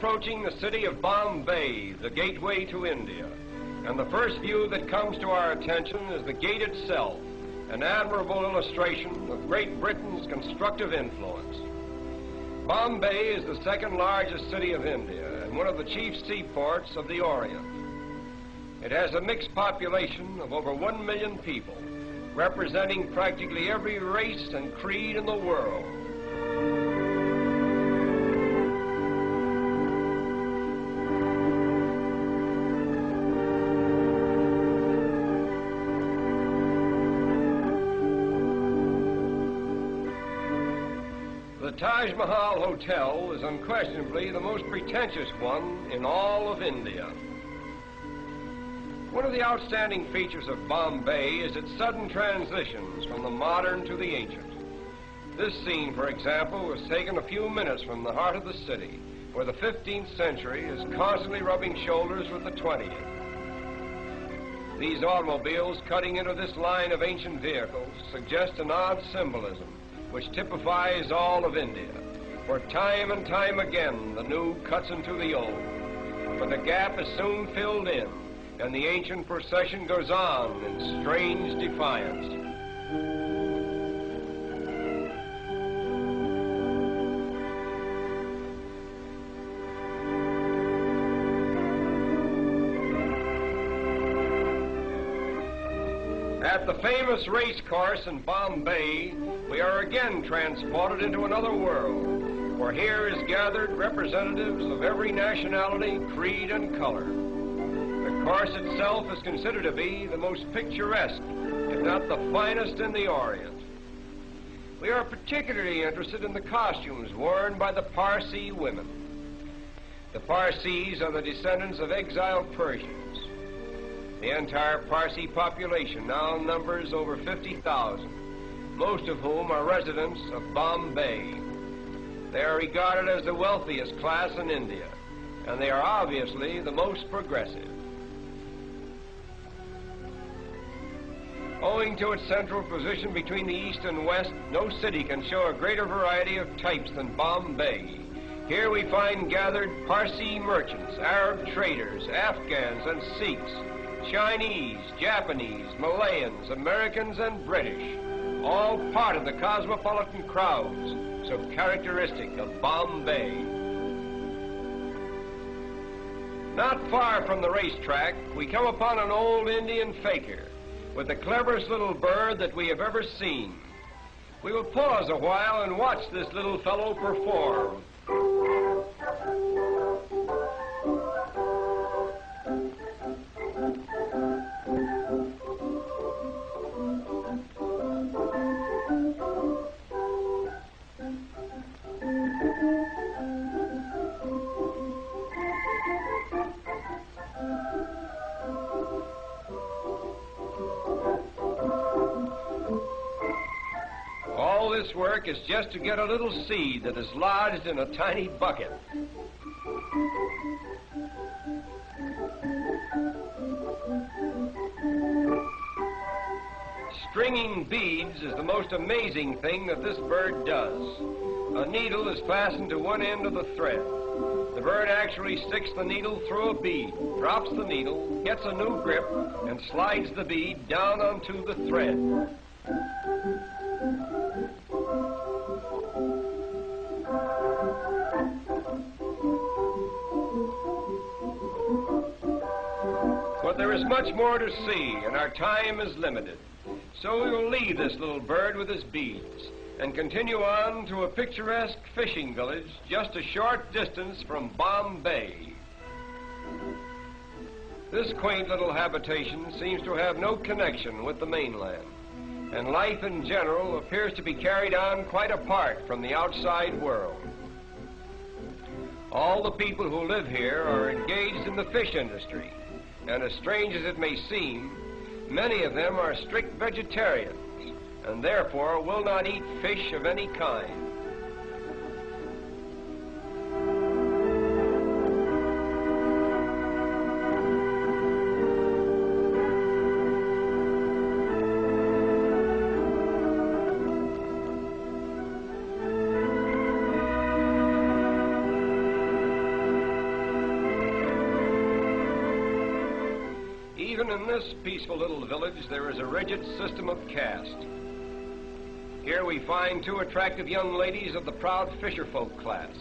approaching the city of Bombay, the gateway to India. And the first view that comes to our attention is the gate itself, an admirable illustration of Great Britain's constructive influence. Bombay is the second largest city of India and one of the chief seaports of the Orient. It has a mixed population of over 1 million people, representing practically every race and creed in the world. The Taj Mahal Hotel is unquestionably the most pretentious one in all of India. One of the outstanding features of Bombay is its sudden transitions from the modern to the ancient. This scene, for example, was taken a few minutes from the heart of the city, where the 15th century is constantly rubbing shoulders with the 20th. These automobiles cutting into this line of ancient vehicles suggest an odd symbolism which typifies all of India, where time and time again the new cuts into the old. But the gap is soon filled in, and the ancient procession goes on in strange defiance. At the famous race course in Bombay, we are again transported into another world, where here is gathered representatives of every nationality, creed, and color. The course itself is considered to be the most picturesque, if not the finest in the Orient. We are particularly interested in the costumes worn by the Parsi women. The Parsis are the descendants of exiled Persians. The entire Parsi population now numbers over 50,000, most of whom are residents of Bombay. They are regarded as the wealthiest class in India, and they are obviously the most progressive. Owing to its central position between the East and West, no city can show a greater variety of types than Bombay. Here we find gathered Parsi merchants, Arab traders, Afghans and Sikhs, Chinese, Japanese, Malayans, Americans, and British, all part of the cosmopolitan crowds so characteristic of Bombay. Not far from the racetrack, we come upon an old Indian fakir with the cleverest little bird that we have ever seen. We will pause a while and watch this little fellow perform. All this work is just to get a little seed that is lodged in a tiny bucket. Stringing beads is the most amazing thing that this bird does. A needle is fastened to one end of the thread. The bird actually sticks the needle through a bead, drops the needle, gets a new grip, and slides the bead down onto the thread. But there is much more to see, and our time is limited. So we will leave this little bird with his beads and continue on to a picturesque fishing village just a short distance from Bombay. This quaint little habitation seems to have no connection with the mainland, and life in general appears to be carried on quite apart from the outside world. All the people who live here are engaged in the fish industry, and as strange as it may seem, many of them are strict vegetarians and therefore will not eat fish of any kind. Even in this peaceful little village, there is a rigid system of caste. Here we find two attractive young ladies of the proud fisherfolk class.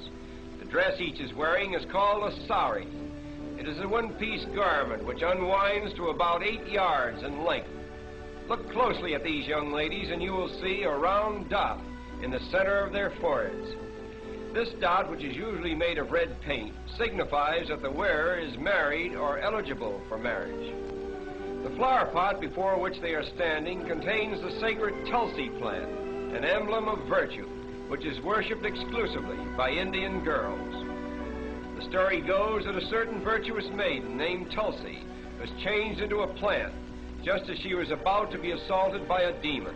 The dress each is wearing is called a sari. It is a one-piece garment which unwinds to about 8 yards in length. Look closely at these young ladies and you will see a round dot in the center of their foreheads. This dot, which is usually made of red paint, signifies that the wearer is married or eligible for marriage. The flower pot before which they are standing contains the sacred Tulsi plant, an emblem of virtue, which is worshipped exclusively by Indian girls. The story goes that a certain virtuous maiden named Tulsi was changed into a plant just as she was about to be assaulted by a demon.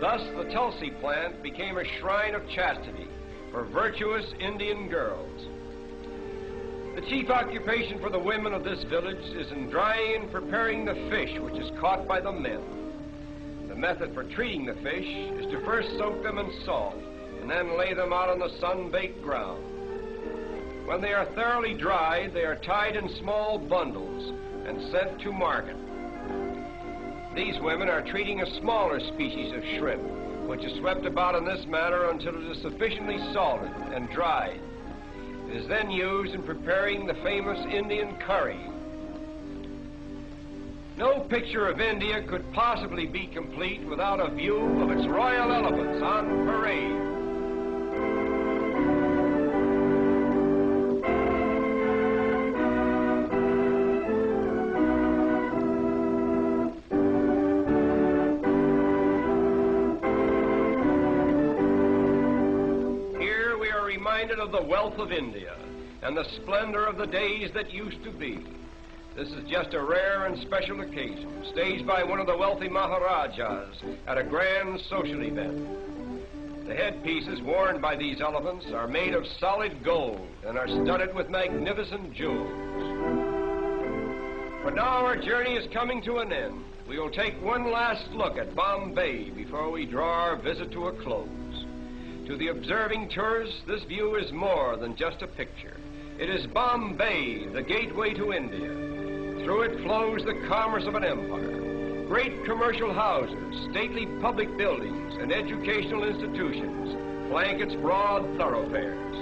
Thus, the Tulsi plant became a shrine of chastity for virtuous Indian girls. The chief occupation for the women of this village is in drying and preparing the fish which is caught by the men. The method for treating the fish is to first soak them in salt and then lay them out on the sun-baked ground. When they are thoroughly dried, they are tied in small bundles and sent to market. These women are treating a smaller species of shrimp, which is swept about in this manner until it is sufficiently salted and dried. It is then used in preparing the famous Indian curry. No picture of India could possibly be complete without a view of its royal elephants on parade. Of the wealth of India and the splendor of the days that used to be. This is just a rare and special occasion, staged by one of the wealthy Maharajas at a grand social event. The headpieces worn by these elephants are made of solid gold and are studded with magnificent jewels. But now our journey is coming to an end. We will take one last look at Bombay before we draw our visit to a close. To the observing tourist, this view is more than just a picture. It is Bombay, the gateway to India. Through it flows the commerce of an empire. Great commercial houses, stately public buildings, and educational institutions flank its broad thoroughfares.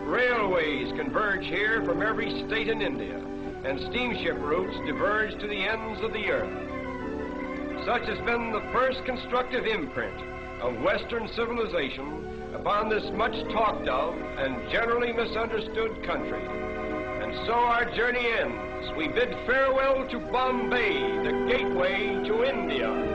Railways converge here from every state in India, and steamship routes diverge to the ends of the earth. Such has been the first constructive imprint of Western civilization upon this much talked of and generally misunderstood country. And so our journey ends. We bid farewell to Bombay, the gateway to India.